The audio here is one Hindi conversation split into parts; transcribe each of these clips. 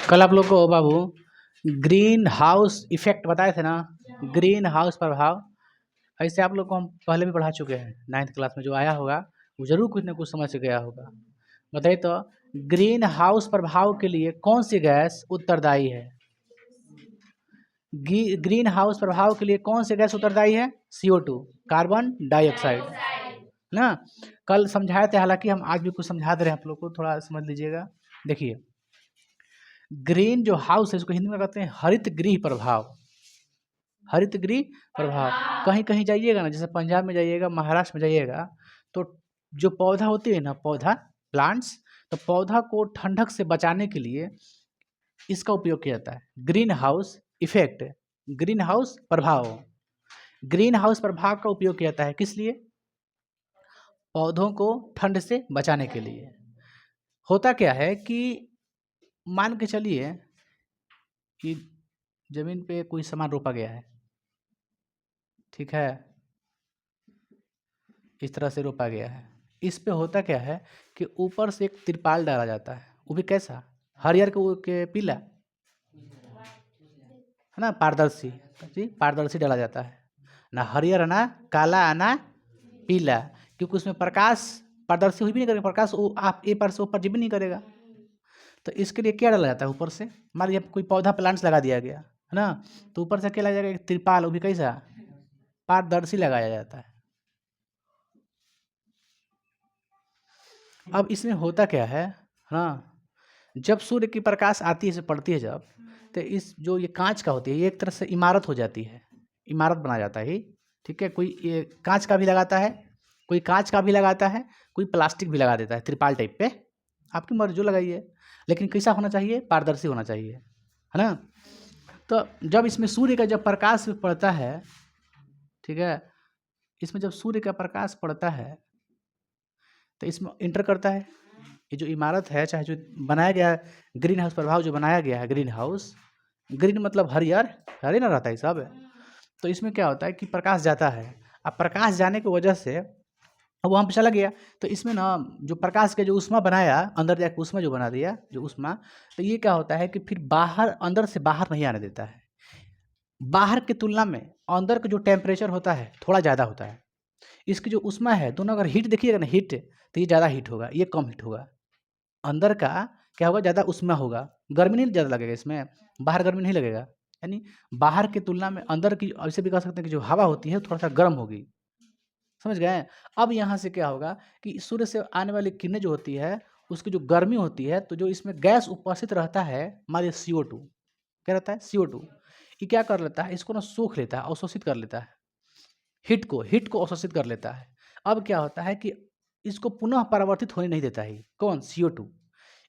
कल आप लोग को बाबू ग्रीन हाउस इफेक्ट बताए थे ना, ग्रीन हाउस प्रभाव। ऐसे आप लोग को हम पहले भी पढ़ा चुके हैं 9th क्लास में, जो आया होगा वो जरूर कुछ ना कुछ समझ से गया होगा। बताइए तो, ग्रीन हाउस प्रभाव के लिए कौन सी गैस उत्तरदायी है? ग्रीन हाउस प्रभाव के लिए कौन सी गैस उत्तरदायी है? CO2, कार्बन डाइऑक्साइड ना। कल समझाए थे, हालांकि हम आज भी कुछ समझा दे रहे हैं आप लोग को, थोड़ा समझ लीजिएगा। देखिए, ग्रीन जो हाउस है इसको हिंदी में कहते हैं हरित गृह प्रभाव। हरित गृह प्रभाव, कहीं कहीं जाइएगा ना, जैसे पंजाब में जाइएगा, महाराष्ट्र में जाइएगा, तो जो पौधा होती है ना, पौधा प्लांट्स, तो पौधा को ठंडक से बचाने के लिए इसका उपयोग किया जाता है, green house effect, green house प्रभाव। ग्रीन हाउस प्रभाव का उपयोग किया जाता है किस लिए? पौधों को ठंड से बचाने के लिए। होता क्या है कि मान के चलिए कि जमीन पे कोई सामान रोपा गया है, ठीक है, इस तरह से रोपा गया है। इस पे होता क्या है कि ऊपर से एक तिरपाल डाला जाता है, वो भी कैसा? हरियर के पीला, है ना, पारदर्शी जी, पारदर्शी डाला जाता है ना, हरियर ना काला ना पीला, क्योंकि उसमें प्रकाश पारदर्शी हुई भी नहीं करेगा, प्रकाश वो आप ए पर से ऊपर जी भी नहीं करेगा। तो इसके लिए क्या डाला जाता है ऊपर से? मान लीजिए कोई पौधा प्लांट्स लगा दिया गया है ना, तो ऊपर से क्या लगा जाएगा? एक तिरपाल, वो भी कैसा? पारदर्शी लगाया जाता है। अब इसमें होता क्या है ना, जब सूर्य की प्रकाश आती है, से पड़ती है जब, तो इस जो ये कांच का होती है, ये एक तरह से इमारत हो जाती है, इमारत बना जाता है, ठीक है। कोई ये कांच का भी लगाता है, कोई कांच का भी लगाता है, कोई प्लास्टिक भी लगा देता है त्रिपाल टाइप पे, आपकी मर्जी, जो लगाइए, लेकिन कैसा होना चाहिए? पारदर्शी होना चाहिए, है ना। तो जब इसमें सूर्य का जब प्रकाश पड़ता है, ठीक है, इसमें जब सूर्य का प्रकाश पड़ता है तो इसमें इंटर करता है, ये जो इमारत है, चाहे जो बनाया गया है, ग्रीन हाउस प्रभाव जो बनाया गया है, ग्रीन हाउस, ग्रीन मतलब हरियर, हरियर ना रहता है सब। तो इसमें क्या होता है कि प्रकाश जाता है, अब प्रकाश जाने की वजह से अब वहाँ पे चला गया, तो इसमें ना जो प्रकाश के जो ऊष्मा बनाया, अंदर जाकर ऊष्मा जो बना दिया, जो ऊष्मा, तो ये क्या होता है कि फिर बाहर, अंदर से बाहर नहीं आने देता है। बाहर की तुलना में अंदर का जो टेम्परेचर होता है थोड़ा ज़्यादा होता है। इसकी जो ऊष्मा है, दोनों अगर हीट देखिएगा ना, हीट, तो ये ज़्यादा हीट होगा, ये कम हीट होगा। अंदर का क्या होगा? ज़्यादा ऊष्मा होगा, गर्मी नहीं ज़्यादा लगेगा इसमें, बाहर गर्मी नहीं लगेगा। यानी बाहर की तुलना में अंदर की, ऐसे भी कह सकते हैं कि जो हवा होती है थोड़ा सा गर्म होगी, समझ गए। अब यहाँ से क्या होगा कि सूर्य से आने वाली किरणें जो होती है, उसकी जो गर्मी होती है, तो जो इसमें गैस उपस्थित रहता है, मान लीजिए CO2, क्या रहता है? CO2, ये क्या कर लेता है? इसको ना सोख लेता है, अवशोषित कर लेता है, हीट को अवशोषित कर लेता है। अब क्या होता है कि इसको पुनः परावर्तित होने नहीं देता है, कौन? CO2।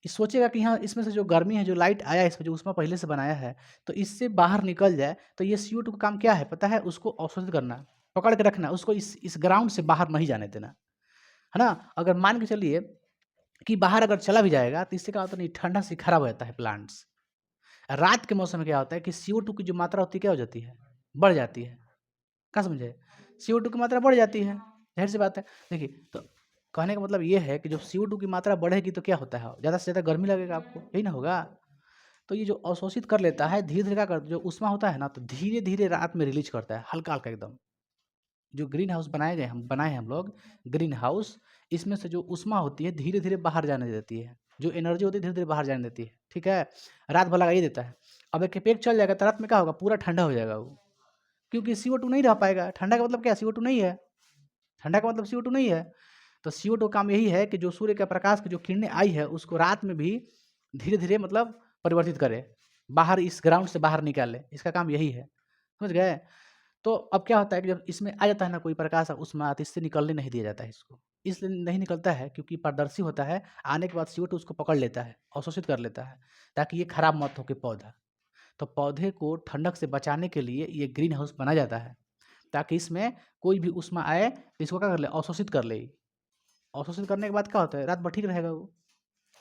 ये सोचेगा कि हाँ, इसमें से जो गर्मी है, जो लाइट आया है, इसमें जो ऊष्मा पहले से बनाया है, तो इससे बाहर निकल जाए, तो ये CO2 का काम क्या है पता है? उसको अवशोषित करना, पकड़ के रखना, उसको इस ग्राउंड से बाहर नहीं जाने देना, है ना। अगर मान के चलिए कि बाहर अगर चला भी जाएगा, तो इससे क्या होता है? नहीं, ठंडा से खराब हो जाता है प्लांट्स। रात के मौसम में क्या होता है कि CO2 की जो मात्रा होती है, क्या हो जाती है? बढ़ जाती है। क्या समझे? CO2 की मात्रा बढ़ जाती है, ज़ाहिर सी बात है। देखिए, तो कहने का मतलब ये है कि जब CO2 की मात्रा बढ़ेगी तो क्या होता है? ज़्यादा से ज़्यादा गर्मी लगेगा आपको, यही ना होगा। तो ये जो अवशोषित कर लेता है, धीरे-धीरे क्या करता है, जो ऊष्मा होता है ना, तो धीरे-धीरे रात में रिलीज़ करता है, हल्का-हल्का एकदम। जो ग्रीन हाउस बनाए हैं हम लोग, ग्रीन हाउस, इसमें से जो ऊष्मा होती है, धीरे-धीरे बाहर जाने देती है। जो एनर्जी होती है, धीरे-धीरे बाहर जाने देती है, ठीक है? रात भर लगा ही देता है। अब एक इफेक्ट चल जाएगा तो रात में क्या होगा? पूरा ठंडा हो जाएगा वो, क्योंकि CO2 नहीं रह पाएगा। ठंडा का मतलब क्या? CO2 नहीं है। ठंडा का मतलब CO2 नहीं है। तो CO2 का काम यही है कि जो सूर्य के प्रकाश की जो किरणें आई है, उसको रात में भी धीरे-धीरे मतलब परिवर्तित करे, बाहर इस ग्राउंड से बाहर निकाले, इसका काम यही है, समझ गए? तो अब क्या होता है कि जब इसमें आ जाता है ना कोई प्रकाश ऊष्मा, तो इससे निकलने नहीं दिया जाता है इसको। इसलिए नहीं निकलता है क्योंकि पारदर्शी होता है, आने के बाद CO2 उसको पकड़ लेता है, अवशोषित कर लेता है, ताकि ये खराब मत हो के पौधा। तो पौधे को ठंडक से बचाने के लिए ये ग्रीन हाउस बनाया जाता है, ताकि इसमें कोई भी ऊष्मा आए तो इसको क्या कर ले? अवशोषित कर ले। अवशोषित करने के बाद क्या होता है? रात भर ठीक रहेगा वो।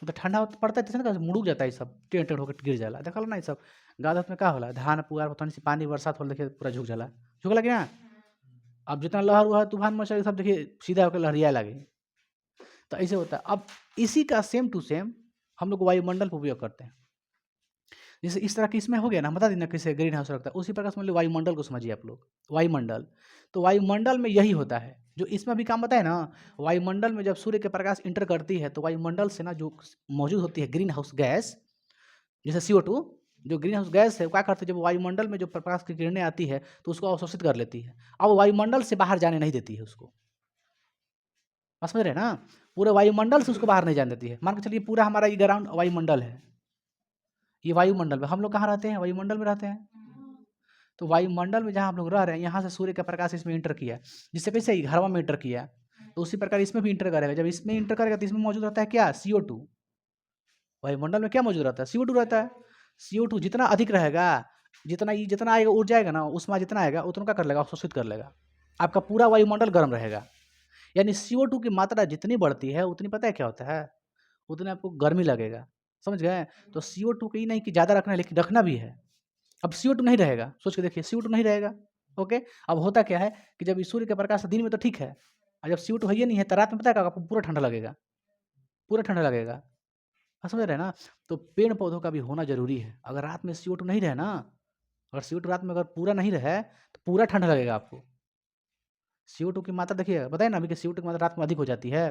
तो ठंडा पड़ता है तो ना मुड़ुक जाता है, ये सब टेढ़ टेढ़ होकर गिर जाला, देखल ना ये सब। गाँव में क्या होला? धान पुआर पर तनी सी पानी बरसात होला, देखिए पूरा झुक जाला, झुकला कि ना। अब जितना लहर वहर तूफान मचा, सब देखिए सीधा होकर लहरिया लगे। तो ऐसे होता है। अब इसी का सेम टू सेम हम लोग वायुमंडल पर उपयोग करते हैं। जैसे इस तरह की इसमें हो गया ना, बता देना किसे ग्रीन हाउस रखता है, उसी प्रकार समझ लो वायुमंडल को समझिए आप लोग। वायुमंडल, तो वायुमंडल में यही होता है जो इसमें भी काम बताए ना। वायुमंडल में जब सूर्य के प्रकाश इंटर करती है तो वायुमंडल से ना जो मौजूद होती है ग्रीन हाउस गैस, जैसे CO2, जो ग्रीन हाउस गैस है वो क्या करती है, जब वायुमंडल में जो प्रकाश की किरणें आती है तो उसको अवशोषित कर लेती है। अब वायुमंडल से बाहर जाने नहीं देती है उसको। बात समझ रहे हैं ना, पूरे वायुमंडल से उसको बाहर नहीं जाने देती है। मान के चलिए पूरा हमारा ये ग्राउंड वायुमंडल है, ये वायुमंडल में हम लोग कहाँ रहते हैं, वायुमंडल में रहते हैं। तो वायुमंडल में जहाँ हम लोग रह रहे हैं, यहाँ से सूर्य का प्रकाश इसमें इंटर किया, जिससे कैसे ही हवा में इंटर किया, तो उसी प्रकार इसमें भी इंटर करेगा। जब इसमें इंटर करेगा तो इसमें मौजूद रहता है क्या, CO2। वायुमंडल में क्या मौजूद रहता है, CO2 रहता है। CO2 जितना अधिक रहेगा, जितना आएगा उड़ जाएगा ना, उष्मा जितना आएगा उतना क्या कर लेगा, अवशोषित कर लेगा। आपका पूरा वायुमंडल गर्म रहेगा। यानी CO2 की मात्रा जितनी बढ़ती है उतनी पता है क्या होता है, उतने आपको गर्मी लगेगा। समझ गए। तो CO2 की नहीं कि ज़्यादा रखना है, लेकिन रखना भी है। अब CO2 नहीं रहेगा, सोच के देखिए, CO2 नहीं रहेगा। ओके, अब होता क्या है कि जब सूर्य के प्रकाश दिन में तो ठीक है, और जब CO2 है ही नहीं है तो रात में पता है क्या, आपको पूरा ठंडा लगेगा, पूरा ठंडा लगेगा। हाँ, समझ रहे हैं ना। तो पेड़ पौधों का भी होना जरूरी है। अगर रात में CO2 नहीं रहे ना, अगर CO2 रात में अगर पूरा नहीं रहे तो पूरा ठंडा लगेगा आपको। CO2 की मात्रा देखिए, बताए ना अभी कि CO2 की मात्रा रात में अधिक हो जाती है।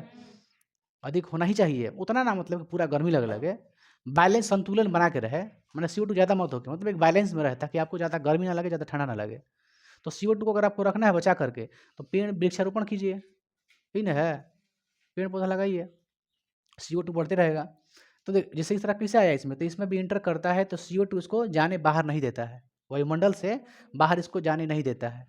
अधिक होना ही चाहिए, उतना ना मतलब कि पूरा गर्मी लगे लगे, बैलेंस संतुलन बना के रहे। मैंने CO2 ज़्यादा मत हो के, मतलब एक बैलेंस में रहे, ताकि आपको ज़्यादा गर्मी ना लगे, ज़्यादा ठंडा ना लगे। तो CO2 को अगर आपको रखना है बचा करके, तो पेड़ वृक्षारोपण कीजिए, ठीक ना है, पेड़ पौधा लगाइए, CO2 बढ़ते रहेगा। तो देख जैसे इस तरह कैसे आया इसमें, तो इसमें भी इंटर करता है तो CO2 इसको जाने बाहर नहीं देता है, वायुमंडल से बाहर इसको जाने नहीं देता है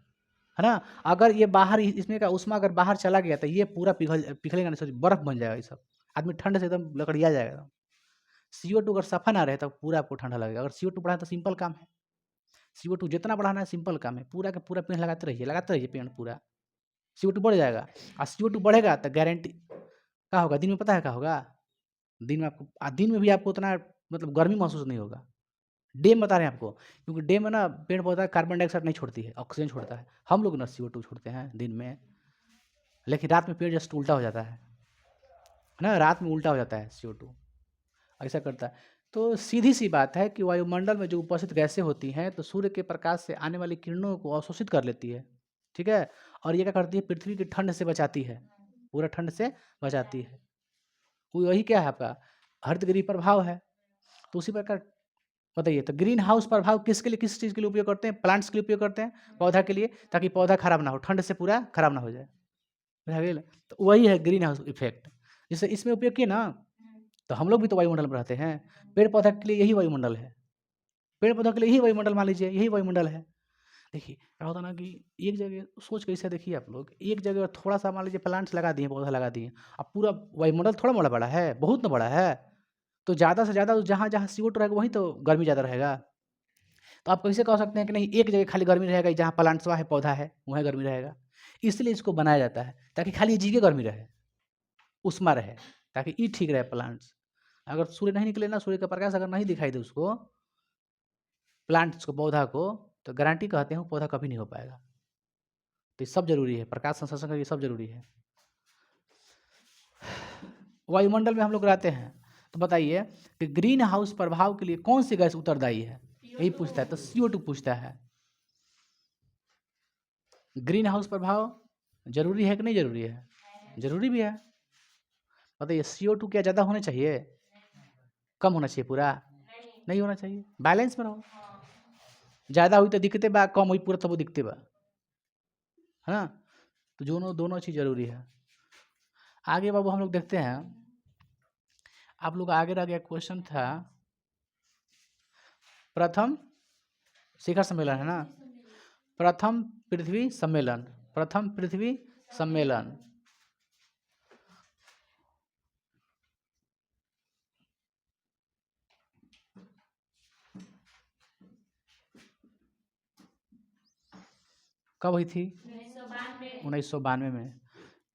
ना। अगर ये बाहर इसमें का उष्मा अगर बाहर चला गया तो ये पूरा पिघलेगा नहीं, सोचिए बर्फ बन जाएगा ये सब, आदमी ठंड से एकदम लकड़िया जाएगा एकदम। CO2 अगर सफा ना रहे तो पूरा आपको ठंडा लगेगा। अगर CO2 बढ़ा तो सिंपल काम है, CO2 जितना बढ़ाना है सिंपल काम है, पूरा का पूरा पेड़ लगाते रहिए पेड़ पूरा, CO2 बढ़ जाएगा। और CO2 बढ़ेगा तो गारंटी क्या होगा, दिन में पता है क्या होगा, दिन में आपको दिन में भी आपको उतना मतलब गर्मी महसूस नहीं होगा। डे में बता रहे हैं आपको, क्योंकि डे में ना पेड़ पौधा कार्बन डाइऑक्साइड नहीं छोड़ती है, ऑक्सीजन छोड़ता है। हम लोग ना CO2 छोड़ते हैं दिन में, लेकिन रात में पेड़ जस्ट उल्टा हो जाता है ना, रात में उल्टा हो जाता है CO2, ऐसा करता है। तो सीधी सी बात है कि वायुमंडल में जो उपस्थित गैसें होती हैं तो सूर्य के प्रकाश से आने वाली किरणों को अवशोषित कर लेती है, ठीक है। और ये क्या करती है, पृथ्वी की ठंड से बचाती है, पूरा ठंड से बचाती है। वही क्या है आपका हरितगृह प्रभाव है। तो उसी प्रकार बताइए, तो ग्रीन हाउस प्रभाव किसके लिए, किस चीज़ के लिए उपयोग करते हैं, प्लांट्स के लिए उपयोग करते हैं, पौधा के लिए, ताकि पौधा खराब ना हो, ठंड से पूरा खराब ना हो जाए, समझा गेल। तो वही है ग्रीन हाउस इफेक्ट। जैसे इसमें उपयोग किए ना, तो हम लोग भी तो वायुमंडल में रहते हैं, पेड़ पौधा के लिए यही वायुमंडल है, पेड़ पौधों के लिए यही वायुमंडल मान लीजिए, यही वायुमंडल है। देखिए क्या होता है ना कि एक जगह सोच के इसे देखिए आप लोग, एक जगह थोड़ा सा मान लीजिए प्लांट्स लगा दिए, पौधा लगा दिए, अब पूरा वायुमंडल थोड़ा मोड़ा बड़ा है, बहुत ना बड़ा है। तो ज़्यादा से ज़्यादा जहाँ जहाँ CO2 रहेगा वहीं तो गर्मी ज़्यादा रहेगा। तो आप कैसे कह सकते हैं कि नहीं एक जगह खाली गर्मी रहेगा, जहाँ प्लांट्सवा है, पौधा है, वहाँ गर्मी रहेगा। इसलिए इसको बनाया जाता है ताकि खाली इसी की गर्मी रहे, उष्मा रहे, ताकि ये ठीक रहे प्लांट्स। अगर सूर्य नहीं निकले ना, सूर्य का प्रकाश अगर नहीं दिखाई दे उसको, प्लांट्स को, पौधा को, तो गारंटी कहते हैं वो पौधा कभी नहीं हो पाएगा। तो ये सब जरूरी है, प्रकाश संश्लेषण का ये सब जरूरी है। वायुमंडल में हम लोग रहते हैं, तो बताइए कि ग्रीन हाउस प्रभाव के लिए कौन सी गैस उत्तरदायी है, यही पूछता है। तो CO2 पूछता है। ग्रीन हाउस प्रभाव जरूरी है कि नहीं जरूरी है, जरूरी भी है। बताइए CO2 क्या ज़्यादा होना चाहिए, कम होना चाहिए, पूरा नहीं होना चाहिए, बैलेंस में रहो। ज़्यादा हुई तो दिखते बा, कम हुई पूरा तब दिखते बा, है ना। तो दोनों दोनों चीज़ जरूरी है। आगे बाबू हम लोग देखते हैं, आप लोग आगे रह गया क्वेश्चन था प्रथम शिखर सम्मेलन, है ना, प्रथम पृथ्वी सम्मेलन, प्रथम पृथ्वी सम्मेलन कब हुई थी, 1992 में,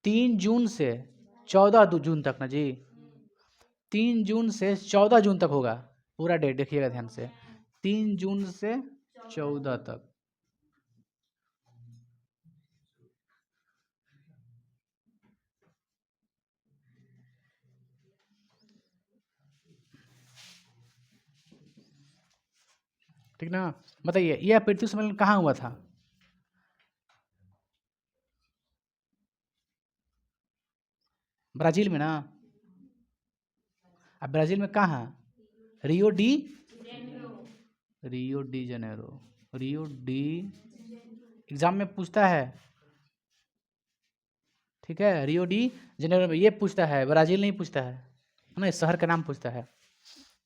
3 जून से 14 जून तक ना जी, 3 जून से 14 जून तक होगा, पूरा डेट देखिएगा ध्यान से, 3 जून से 14 तक। ठीक ना। बताइए यह पृथ्वी सम्मेलन कहाँ हुआ था? ब्राजील में ना। अब ब्राजील में कहाँ? Rio de Rio de Janeiro. Rio de exam में पूछता है, ठीक है। रियो डी जनेरो में ये पूछता है, ब्राजील नहीं पूछता है ना, इस शहर का नाम पूछता है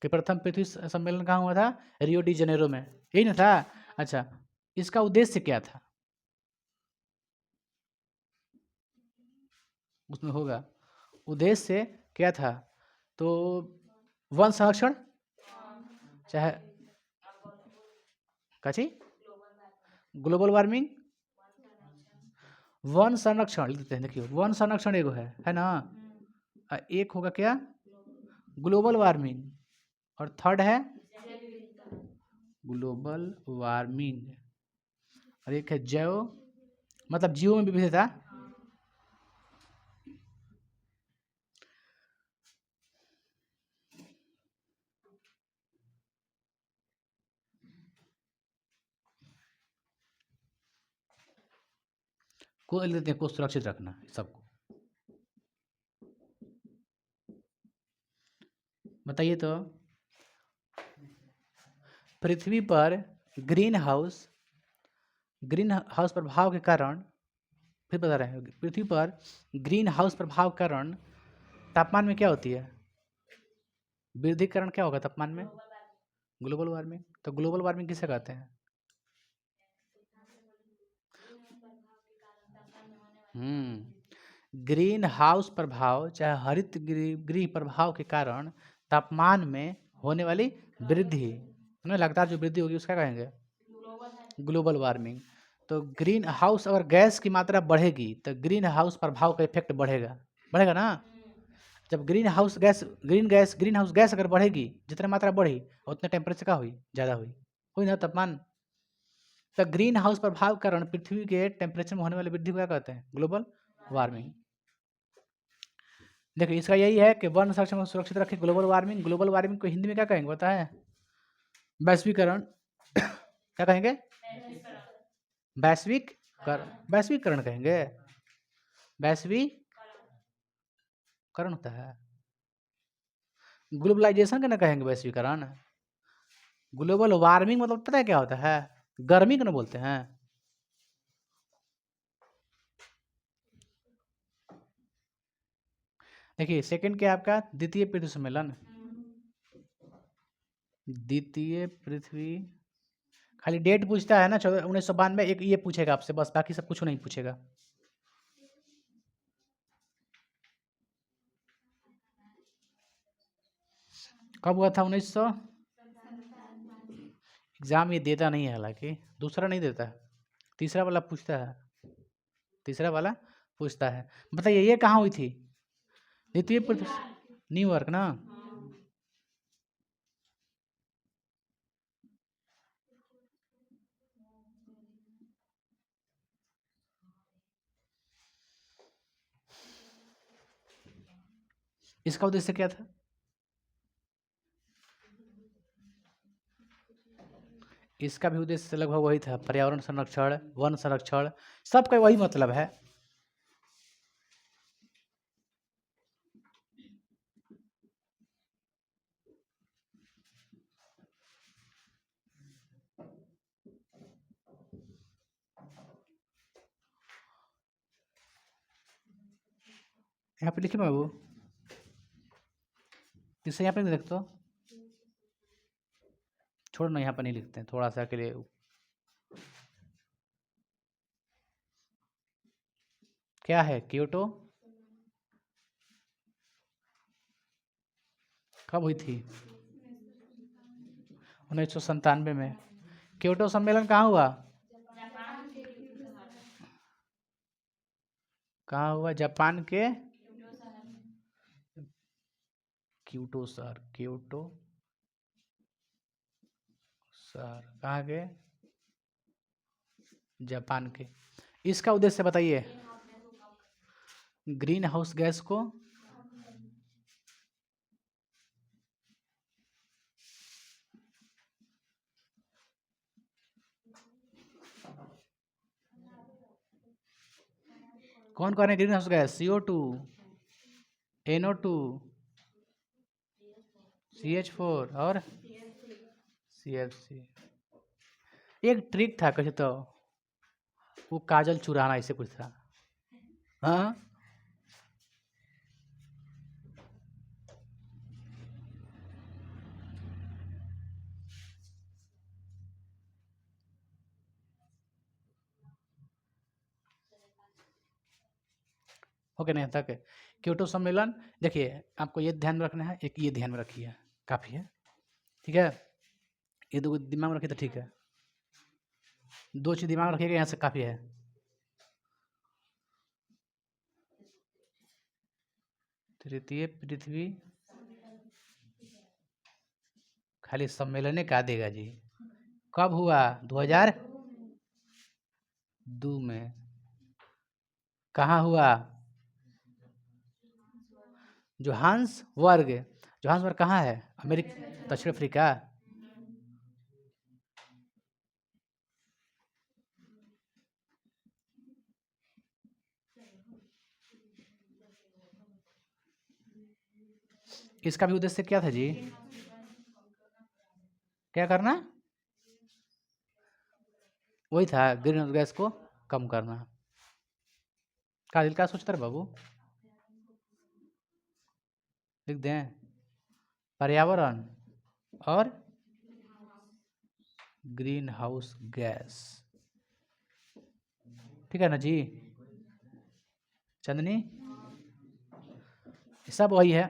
कि प्रथम पृथ्वी सम्मेलन कहाँ हुआ था? रियो डी जनेरो में, यही ना था। अच्छा, इसका उद्देश्य क्या था? उसमें होगा उद्देश्य क्या था? तो वन संरक्षण, चाहे काची ग्लोबल वार्मिंग, वन संरक्षण लिख देते हैं। देखिए वन संरक्षण एगो है ना। एक होगा क्या? ग्लोबल वार्मिंग, और थर्ड है ग्लोबल वार्मिंग, और एक है जैव, मतलब जीवों में विविधता। को लिख देते हैं, को सुरक्षित रखना सबको। बताइए तो पृथ्वी पर ग्रीन हाउस प्रभाव के कारण, फिर बता रहे हैं, पृथ्वी पर ग्रीन हाउस प्रभाव के कारण तापमान में क्या होती है? वृद्धिकरण क्या होगा तापमान में? Global warming. तो ग्लोबल वार्मिंग किसे कहते हैं? ग्रीन हाउस प्रभाव, चाहे हरित गृह प्रभाव के कारण तापमान में होने वाली वृद्धि, ना लगातार जो वृद्धि होगी उसका कहेंगे ग्लोबल वार्मिंग। तो ग्रीन हाउस अगर गैस की मात्रा बढ़ेगी तो ग्रीन हाउस प्रभाव का इफेक्ट बढ़ेगा, बढ़ेगा ना। जब ग्रीन हाउस गैस अगर बढ़ेगी, जितना मात्रा बढ़ी उतने टेम्परेचर का हुई, ज़्यादा हुई ना तापमान। तो ग्रीन हाउस प्रभाव के कारण पृथ्वी के टेम्परेचर में होने वाली वृद्धि को क्या कहते हैं? Global warming. देखिए इसका यही है कि वन संरक्षण को सुरक्षित रखें। ग्लोबल वार्मिंग को हिंदी में क्या कहेंगे पता है? वैश्वीकरण। क्या कहेंगे? वैश्विक वैश्वीकरण कहेंगे। वैश्वीकरण होता है, ग्लोबलाइजेशन का ना कहेंगे वैश्वीकरण। ग्लोबल वार्मिंग मतलब पता है क्या होता है? गर्मी को ना बोलते हैं। देखिए सेकंड क्या है आपका? द्वितीय पृथ्वी सम्मेलन। द्वितीय पृथ्वी, खाली डेट पूछता है ना, 1992, एक ये पूछेगा आपसे बस, बाकी सब कुछ नहीं पूछेगा। कब हुआ था? 1900। एग्जाम ये देता नहीं है, हालांकि दूसरा नहीं देता है, तीसरा वाला पूछता है, तीसरा वाला पूछता है। बताइए ये कहाँ हुई थी? द्वितीय पृथ्वी, न्यूयॉर्क ना। इसका उद्देश्य क्या था? इसका भी उद्देश्य लगभग वही था, पर्यावरण संरक्षण, वन संरक्षण, सबका वही मतलब है। यहाँ पे लिखिए बाबू, इसे यहाँ पे नहीं लिखते, छोड़ ना, यहाँ पर नहीं लिखते हैं, थोड़ा सा के लिए। क्या है क्योटो? कब हुई थी? 1997 में। क्योटो सम्मेलन कहाँ हुआ? कहाँ हुआ? जापान के क्योटो शहर, क्योटो शहर कहाँ के? जापान के। इसका उद्देश्य बताइए। ग्रीन हाउस गैस को कौन कौन है green house gas? CO2, NO2, CH4 और CFC। एक ट्रिक था कैसे तो, वो काजल चुराना ऐसे कुछ था। हाँ ओके नहीं तक क्योटो सम्मेलन। देखिए आपको ये ध्यान में रखना है, एक ये ध्यान में रखिए, काफ़ी है, ठीक है। ये दो दिमाग में रखिए तो ठीक है, दो चीज़ दिमाग में रखिएगा, यहाँ से काफ़ी है। तृतीय पृथ्वी खाली सम्मेलन का देगा जी। कब हुआ? 2002 में। कहाँ हुआ? जोहान्सबर्ग। जोहान्सबर्ग कहाँ है? अमेरिका, दक्षिण अफ्रीका। इसका भी उद्देश्य क्या था जी? क्या करना? वही था, ग्रीन हाउस गैस को कम करना। का दिल का सोचता है बाबू? लिख दें पर्यावरण और ग्रीन हाउस गैस, ठीक है ना जी? चांदनी सब वही है,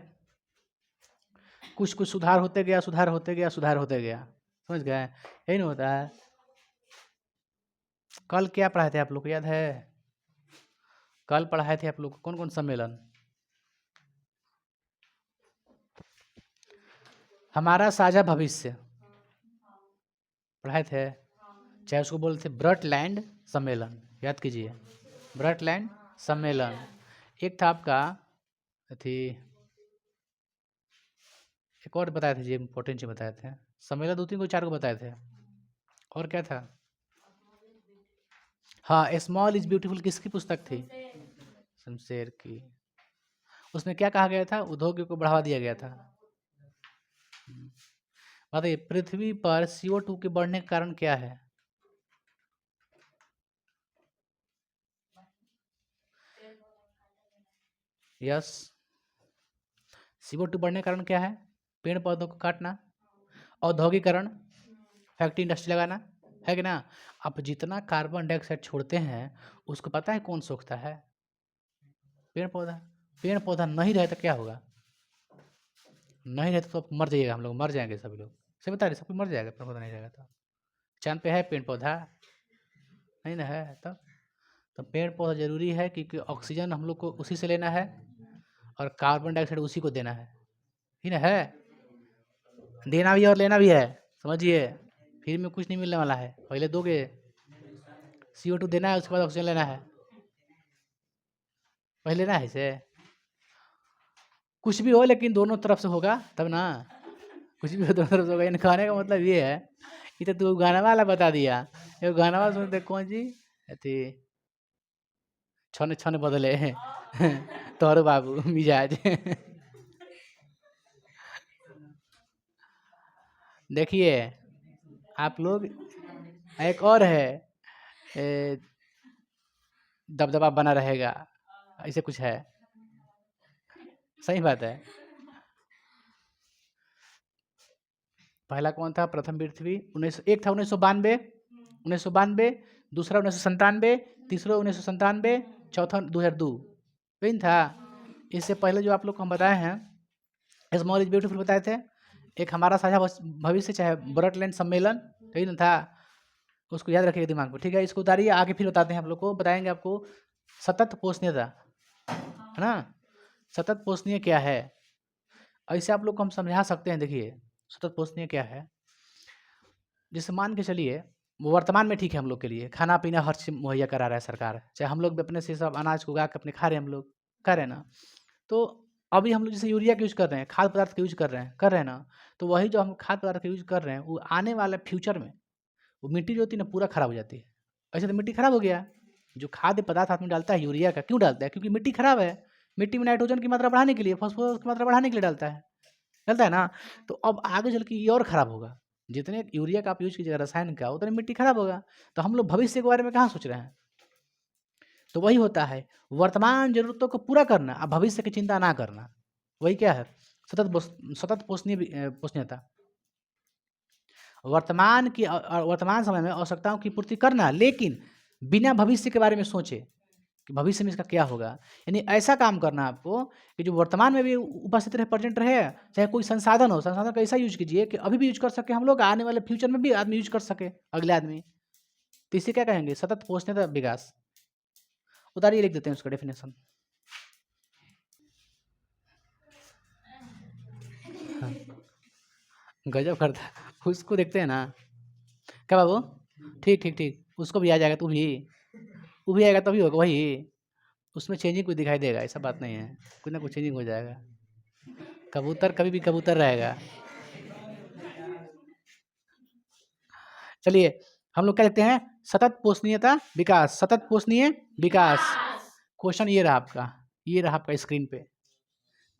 कुछ कुछ सुधार होते गया, सुधार होते गया, सुधार होते गया, समझ गए? यही नहीं होता है। कल क्या पढ़ाए थे आप लोग को याद है? कल पढ़ाए थे आप लोग को कौन कौन सम्मेलन? हमारा साझा भविष्य पढ़ाए थे, चाहे उसको बोलते थे ब्रटलैंड सम्मेलन, याद कीजिए, ब्रटलैंड सम्मेलन। एक था आपका थी, एक और बताए थे जी, इम्पोर्टेंट चीज बताए थे, सम्मेलन 2 3 को 4 को बताए थे। और क्या था? हाँ स्मॉल इज ब्यूटीफुल किसकी पुस्तक थी? शमशेर की। उसमें क्या कहा गया था? उद्योग को बढ़ावा दिया गया था। बताइए पृथ्वी पर CO2 के बढ़ने का कारण क्या है? यस, CO2 बढ़ने का कारण क्या है? पेड़ पौधों को काटना, औद्योगिकरण, फैक्ट्री इंडस्ट्री लगाना, है कि ना? आप जितना कार्बन डाइऑक्साइड छोड़ते हैं उसको पता है कौन सोखता है? पेड़ पौधा। पेड़ पौधा नहीं रहे तो क्या होगा? नहीं रहे तो आप मर जाइएगा, हम लोग मर जाएंगे सभी लोग, सही बता रहे, सब कोई मर जाएगा पेड़ पौधा नहीं रहेगा तो। चांद पे है पेड़ पौधा? नहीं ना है तो पेड़ पौधा जरूरी है क्योंकि ऑक्सीजन हम लोग को उसी से लेना है और कार्बन डाइऑक्साइड उसी को देना है, ही ना है? देना भी है और लेना भी है, समझिए, फिर में कुछ नहीं मिलने वाला है, पहले दोगे, CO2 देना है उसके बाद ऑक्सीजन लेना है, पहले लेना है इसे। कुछ भी हो लेकिन दोनों तरफ से होगा तब ना, कुछ भी हो दोनों तरफ से होगा। कहने का मतलब ये है, ये तो तू गाना वाला बता दिया, ये गाना वाला सुनते कौन जी अथी, छने छने बदले तोर बाबू मिजाज देखिए आप लोग, एक और है दबदबा बना रहेगा, ऐसे कुछ है, सही बात है। पहला कौन था? प्रथम पृथ्वी 19, एक था 1992, 1992, दूसरा 1997, तीसरा 1997, चौथा 2002, वही था। इससे पहले जो आप लोग को हम बताए हैं स्मॉल इज ब्यूटीफुल बताए थे, एक हमारा साझा भविष्य चाहे ब्रटलैंड सम्मेलन, यही ना था, उसको याद रखिएगा दिमाग में, ठीक है? इसको उतारिए, आगे फिर बताते हैं आप लोग को, बताएंगे आपको सतत पोषणीयता, है ना? सतत पोषणीय क्या है, ऐसे आप लोग को हम समझा सकते हैं। देखिए सतत पोषणीय क्या है, जैसे मान के चलिए वर्तमान में ठीक है, हम लोग के लिए खाना पीना हर चीज़ मुहैया करा रहा है सरकार, चाहे हम लोग भी अपने से सब अनाज को उगा के अपने खा रहे हैं, हम लोग कर रहे हैं ना। तो अभी हम लोग जैसे यूरिया का यूज़ कर रहे हैं, खाद्य पदार्थ का यूज़ कर रहे हैं ना, तो वही जो हम खाद्य पदार्थ का यूज़ कर रहे हैं वो आने वाले फ्यूचर में वो मिट्टी जो होती है ना पूरा खराब हो जाती है। ऐसे तो मिट्टी खराब हो गया, जो खाद्य पदार्थ आदमी डालता है यूरिया का, क्यों डालता है? क्योंकि मिट्टी खराब है, मिट्टी में नाइट्रोजन की मात्रा बढ़ाने के लिए, फास्फोरस की मात्रा बढ़ाने के लिए डालता है ना। तो अब आगे चल के ये और खराब होगा, जितने यूरिया का आप यूज कीजिएगा रसायन का, उतने मिट्टी खराब होगा। तो हम लोग भविष्य के बारे में कहाँ सोच रहे हैं? तो वही होता है, वर्तमान जरूरतों को पूरा करना और भविष्य की चिंता ना करना, वही क्या है? सतत पोषणीयता। वर्तमान समय में आवश्यकताओं की पूर्ति करना, लेकिन बिना भविष्य के बारे में सोचे कि भविष्य में इसका क्या होगा। यानी ऐसा काम करना आपको कि जो वर्तमान में भी उपस्थित रहे, प्रेजेंट रहे, चाहे कोई संसाधन हो, संसाधन का ऐसा यूज कीजिए कि अभी भी यूज कर सके हम लोग, आने वाले फ्यूचर में भी आदमी यूज कर सके, अगले आदमी। तो इसे क्या कहेंगे? सतत पोषणीयता विकास। उतारिए, लिख देते हैं उसका डेफिनेशन। हाँ, गजब करता है, उसको देखते हैं ना। क्या बाबू? ठीक ठीक ठीक, उसको भी आ जाएगा, तू भी, वो भी आएगा तभी होगा वही। उसमें चेंजिंग कुछ दिखाई देगा, ऐसा बात नहीं है, कुछ ना कुछ चेंजिंग हो जाएगा। कबूतर कभी भी कबूतर रहेगा। चलिए हम लोग क्या लिखते हैं? सतत पोषणीयता विकास, सतत पोषणीय विकास। क्वेश्चन ये रहा आपका, ये रहा आपका स्क्रीन पे।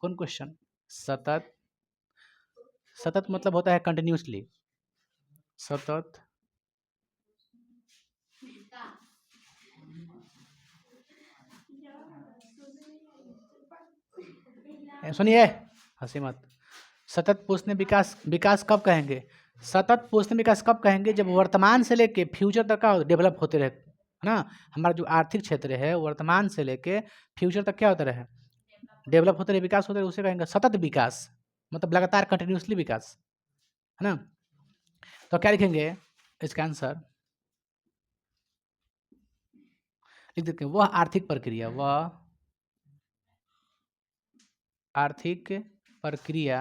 कौन क्वेश्चन? सतत, सतत मतलब होता है कंटिन्यूसली, सतत सुनिए, हंसी मत। सतत पोषणीय विकास, विकास कब कहेंगे? सतत पोषणीय विकास कब कहेंगे? जब वर्तमान से लेके फ्यूचर तक का डेवलप होते रहे, है ना। हमारा जो आर्थिक क्षेत्र है वर्तमान से लेके फ्यूचर तक क्या होता रहे? डेवलप होते रहे, विकास होते रहे, उसे कहेंगे सतत विकास, मतलब लगातार कंटिन्यूसली विकास, है ना। तो क्या लिखेंगे इसका आंसर? लिख देते हैं, वह आर्थिक प्रक्रिया, वह आर्थिक प्रक्रिया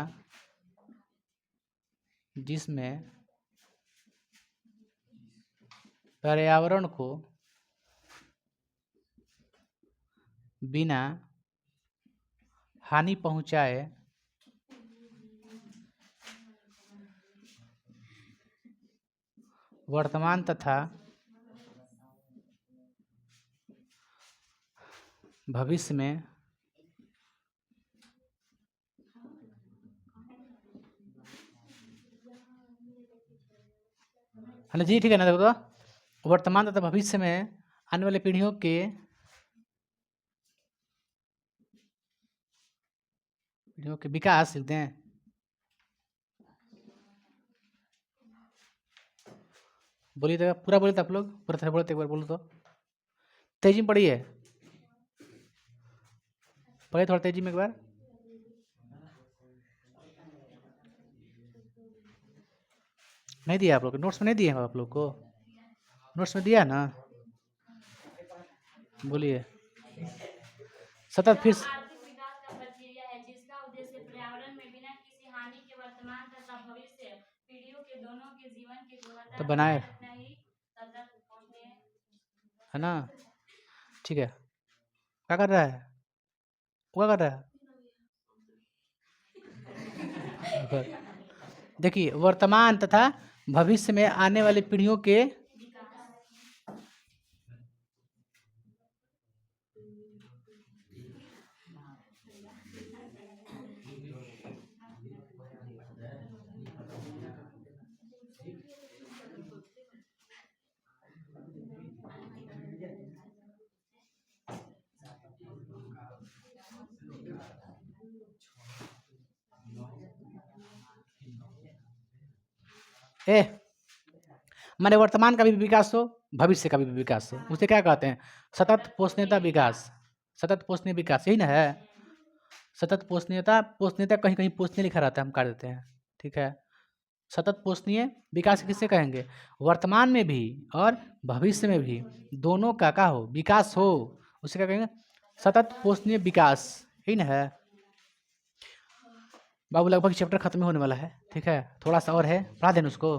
जिसमें पर्यावरण को बिना हानि पहुंचाए वर्तमान तथा भविष्य में है ना जी, ठीक है ना। देखो तो वर्तमान तथा भविष्य में आने वाली पीढ़ियों के विकास लिखते हैं। बोलिए तो, पूरा बोलिए तो आप लोग, पूरा तरह बोलो तो, एक बार बोलो तो, तेजी में पढ़िए, पढ़िए थोड़ा तेजी में एक बार। नहीं दिया आप लोग नोट्स में? नहीं दिए आप लोग को? नोट्स में दिया ना? बोलिए। सतत फिर आर्थिक विकास का प्रक्रिया है जिसका उद्देश्य पर्यावरण में बिना किसी हानि के वर्तमान तथा भविष्य पीढ़ियों के दोनों के जीवन की गुणवत्ता तो बनाए, रखना ही सतत पोषणीय है ना। ठीक है, क्या कर रहा है? क्या कर रहा है? देखिए, वर्तमान तथा भविष्य में आने वाली पीढ़ियों के माने वर्तमान का भी विकास हो, भविष्य का भी विकास हो, उसे क्या कहते हैं? सतत पोषणीयता विकास, सतत पोषणीय विकास, यही ना है। सतत पोषणीयता, पोषणीयता कहीं कहीं पोषणीय लिखा रहता है, हम काट देते हैं, ठीक है। सतत पोषणीय विकास किससे कहेंगे? वर्तमान में भी और भविष्य में भी दोनों का क्या हो? विकास हो, उसे क्या कहेंगे? सतत पोषणीय विकास, यही ना है। बाबू लगभग चैप्टर खत्म होने वाला है, ठीक है, थोड़ा सा और है, पढ़ा देना उसको।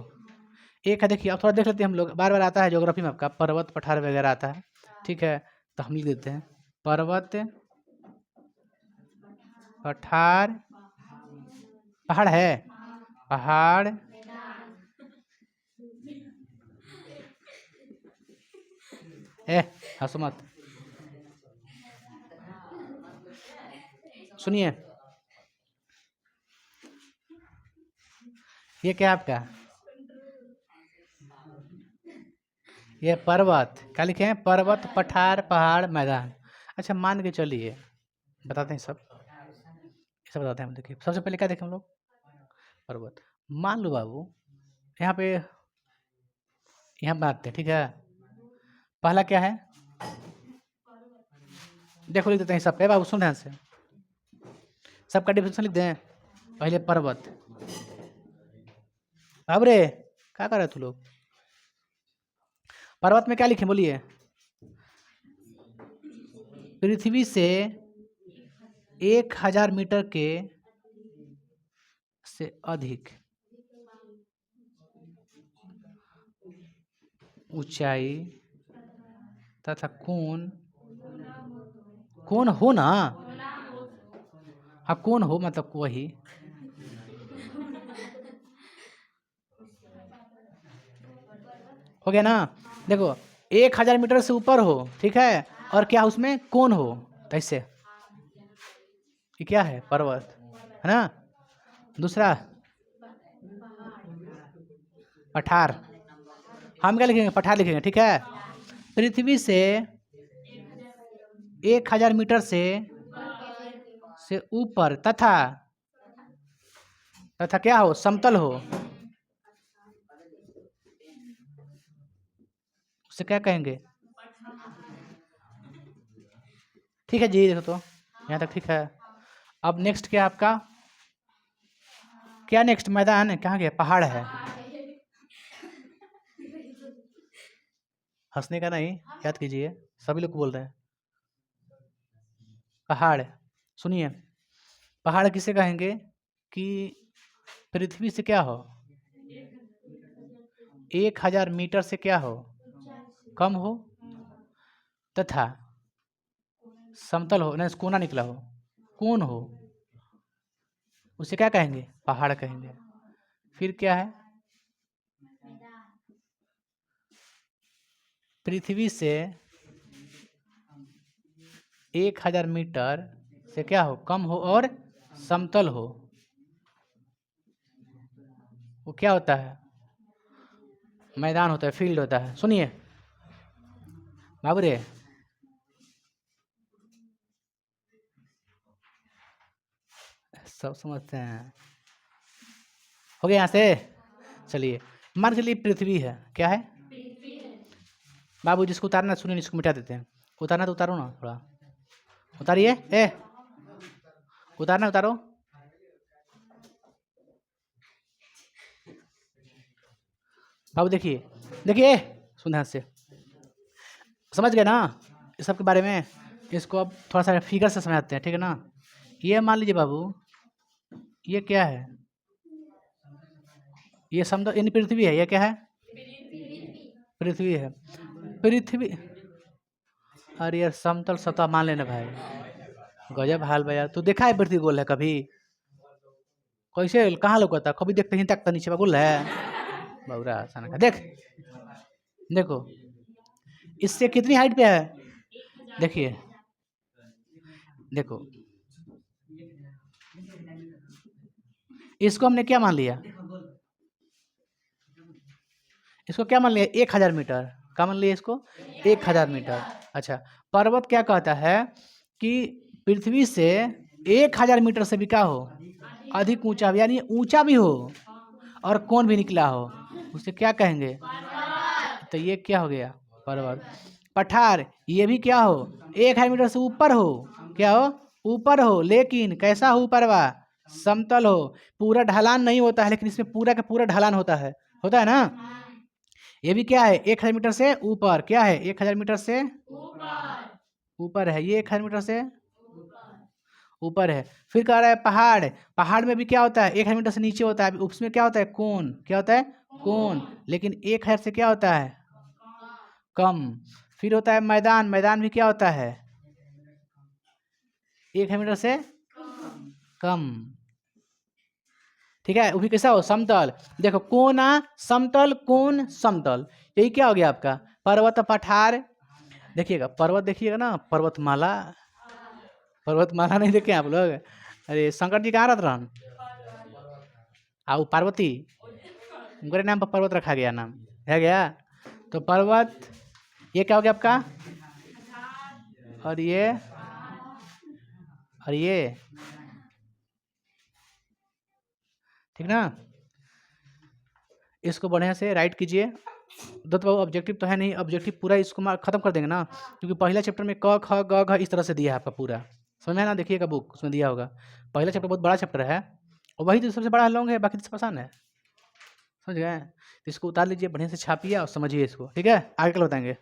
एक है, देखिए अब थोड़ा देख लेते हैं हम लोग, बार बार आता है ज्योग्राफी में आपका पर्वत पठार वगैरह आता है, ठीक है। तो हम लिख देते हैं पर्वत पठार, पहाड़ है, पहाड़ हंसो मत, सुनिए। ये क्या आपका, ये पर्वत, क्या लिखे हैं? पर्वत, पठार, पहाड़, मैदान। अच्छा मान के चलिए, बताते हैं सब बताते हैं हम। देखिए सबसे पहले क्या देखें हम लोग, पर्वत। मान लो बाबू यहाँ पे, यहाँ बात है, ठीक है। पहला क्या है, देखो लिख देते हैं सब पे बाबू, सुन ध्यान से, सबका डिफिनेशन लिख दें। पहले पर्वत, अब रे क्या कर रहे तू लोग? पर्वत में क्या लिखे बोलिए? पृथ्वी से 1000 मीटर के से अधिक ऊंचाई तथा कौन हो ना, हाँ कौन हो मतलब वही, हो गया ना। देखो 1000 मीटर से ऊपर हो, ठीक है, और क्या उसमें कौन हो, तो ऐसे ये क्या है, पर्वत है ना। दूसरा पठार, हम क्या लिखेंगे, पठार लिखेंगे, ठीक है। पृथ्वी से 1000 मीटर से ऊपर तथा क्या हो, समतल हो, उसे क्या कहेंगे? ठीक है जी, देखो तो यहाँ तक ठीक है। अब नेक्स्ट क्या आपका, क्या नेक्स्ट, मैदान है, कहाँ गया, पहाड़ है। हंसने का नहीं, याद कीजिए, सभी लोग बोल रहे हैं। पहाड़, सुनिए, पहाड़ किसे कहेंगे कि पृथ्वी से क्या हो, 1000 मीटर से क्या हो, कम हो, तथा समतल हो, नहीं कोना निकला हो, कौन हो, उसे क्या कहेंगे, पहाड़ कहेंगे। फिर क्या है, पृथ्वी से 1000 मीटर से क्या हो, कम हो और समतल हो, वो क्या होता है, मैदान होता है, फील्ड होता है। सुनिए बाबू रे, सब समझते हैं, हो गया यहाँ से। चलिए मान चलिए पृथ्वी है, क्या है बाबू, जिसको उतारना सुनिए, इसको मिटा देते हैं। उतारना तो उतारो ना, थोड़ा उतारिए, उतारना उतारो। बाबू देखिए, देखिए सुन ध्यान से, समझ गए ना इस सब के बारे में। इसको अब थोड़ा सा फिगर से समझाते हैं, ठीक है ना। ये मान लीजिए बाबू, ये क्या है, ये समतल, यानी पृथ्वी है, ये क्या है, पृथ्वी है। पृथ्वी, अरे यार समतल सतह मान लेना भाई, गजब हाल भैया। तू देखा है पृथ्वी गोल है कभी? कैसे, कहाँ लौकता, कभी देखते ही तक नीचे गोल है, बौरा सन का। देख देखो इससे कितनी हाइट पे है, देखिए देखो, इसको हमने क्या मान लिया, इसको क्या मान लिया, 1000 मीटर, क्या मान लिया इसको, 1000 मीटर। अच्छा, पर्वत क्या कहता है कि पृथ्वी से 1000 मीटर से भी क्या हो, अधिक ऊंचा, यानी ऊंचा भी हो और कोण भी निकला हो, उसे क्या कहेंगे, तो ये क्या हो गया, पर्वत। पठार, ये भी क्या हो, 1000 मीटर से ऊपर हो, क्या हो, ऊपर हो, लेकिन कैसा हो, ऊपर वा, समतल हो, पूरा ढलान नहीं होता है, लेकिन इसमें पूरा का पूरा ढलान होता है ना। ये भी क्या है, 1000 मीटर से ऊपर, क्या है, 1000 मीटर से ऊपर है, ये 1000 मीटर से ऊपर है। फिर कह रहा है पहाड़, पहाड़ में भी क्या होता है, 1000 मीटर से नीचे होता है, उसमें क्या होता है, कोण, क्या होता है, कोण, लेकिन 1000 से क्या होता है, कम। फिर होता है मैदान, मैदान भी क्या होता है, 1000 मीटर से कम, ठीक है। वो भी कैसा हो, समतल। देखो कोना, समतल, कोण, समतल, यही क्या हो गया आपका, पर्वत, पठार, देखिएगा पर्वत, देखिएगा ना पर्वतमाला, पर्वतमाला नहीं देखे आप लोग? अरे शंकर जी कहाँ रहते रहन? वो पार्वती, उनके नाम पर पर्वत रखा गया, नाम है गया। तो पर्वत, ये क्या हो गया आपका? और ये ठीक ना? इसको बढ़िया से राइट कीजिए। दत्त बाबू ऑब्जेक्टिव तो है नहीं, ऑब्जेक्टिव पूरा इसको खत्म कर देंगे ना, क्योंकि पहला चैप्टर में क ख ग घ इस तरह से दिया है आपका पूरा, समझ में ना? देखिएगा बुक, उसमें दिया होगा। पहला चैप्टर बहुत बड़ा चैप्टर है, और वही तो सबसे बड़ा लॉन्ग है, बाकी तो सब आसान है, समझ गए? तो इसको उतार लीजिए, बढ़िया से छापिए और समझिए इसको, ठीक है? आगे कल बताएंगे।